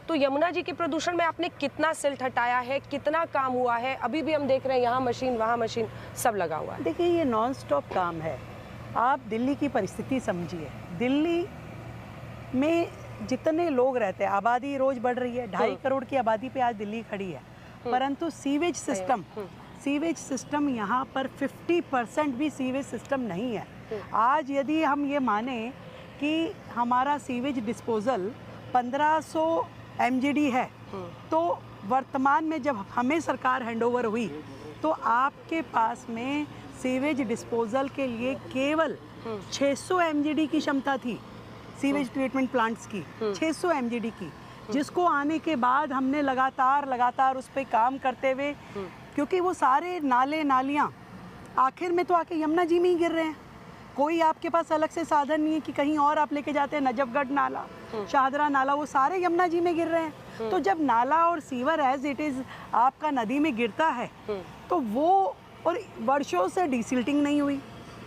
तो यमुना जी के प्रदूषण में आपने कितना सिल्ट हटाया है, कितना काम हुआ है? अभी भी हम देख रहे हैं यहाँ मशीन वहाँ मशीन सब लगा हुआ है। देखिए ये नॉन स्टॉप काम है। आप दिल्ली की परिस्थिति समझिए, दिल्ली में जितने लोग रहते हैं, आबादी रोज बढ़ रही है, 2.5 करोड़ की आबादी पे आज दिल्ली खड़ी है, परंतु सीवेज सिस्टम यहाँ पर 50% भी सीवेज सिस्टम नहीं है। आज यदि हम ये माने कि हमारा सीवेज डिस्पोजल 1500 MGD है, तो वर्तमान में जब हमें सरकार हैंडओवर हुई तो आपके पास में सीवेज डिस्पोजल के लिए केवल 600 MGD की क्षमता थी, सीवेज ट्रीटमेंट प्लांट्स की 600 MGD की, जिसको आने के बाद हमने लगातार उस पर काम करते हुए, क्योंकि वो सारे नाले नालियाँ आखिर में तो आके यमुना जी में ही गिर रहे हैं। कोई आपके पास अलग से साधन नहीं है कि कहीं और आप लेके जाते हैं, नजफगढ़ नाला, शाहदरा नाला, वो सारे यमुना जी में गिर रहे हैं। तो जब नाला और सीवर एज इट इज़ आपका नदी में गिरता है तो वो, और वर्षों से डीसिल्टिंग नहीं हुई,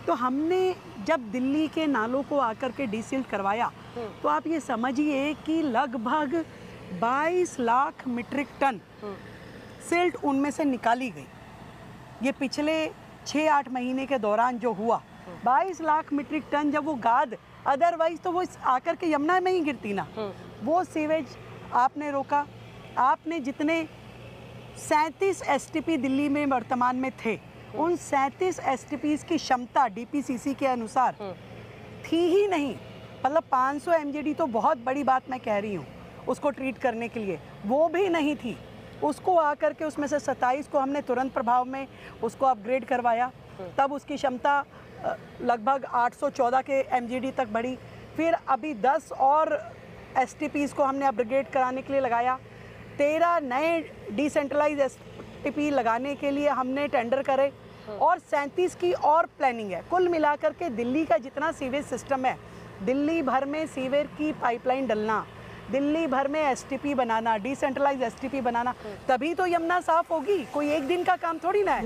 तो हमने जब दिल्ली के नालों को आकर के डीसिल्ट करवाया तो आप ये समझिए कि लगभग 22 लाख मीट्रिक टन सिल्ट उनमें से निकाली गई। ये पिछले 6-8 महीने के दौरान जो हुआ, 22 लाख मीट्रिक टन, जब वो गाद, अदरवाइज तो वो आकर के यमुना में ही गिरती ना। वो सीवेज आपने रोका। आपने जितने 37 STP दिल्ली में वर्तमान में थे, उन 37 STPs की क्षमता DPCC के अनुसार थी ही नहीं। मतलब 500 MGD तो बहुत बड़ी बात मैं कह रही हूँ उसको ट्रीट करने के लिए, वो भी नहीं थी। उसको आकर के उसमें से 27 को हमने तुरंत प्रभाव में उसको अपग्रेड करवाया, तब उसकी क्षमता लगभग 814 के MGD तक बढ़ी। फिर अभी 10 और STPs को हमने अपग्रेड कराने के लिए लगाया। 13 नए डिसेंट्रलाइज STP लगाने के लिए हमने टेंडर करे और 37 की और प्लानिंग है। कुल मिलाकर के दिल्ली का जितना सीवेज सिस्टम है, दिल्ली भर में सीवर की पाइपलाइन डलना, दिल्ली भर में STP बनाना, डिसेंट्रलाइज STP बनाना, तभी तो यमुना साफ होगी। कोई एक दिन का काम थोड़ी ना है।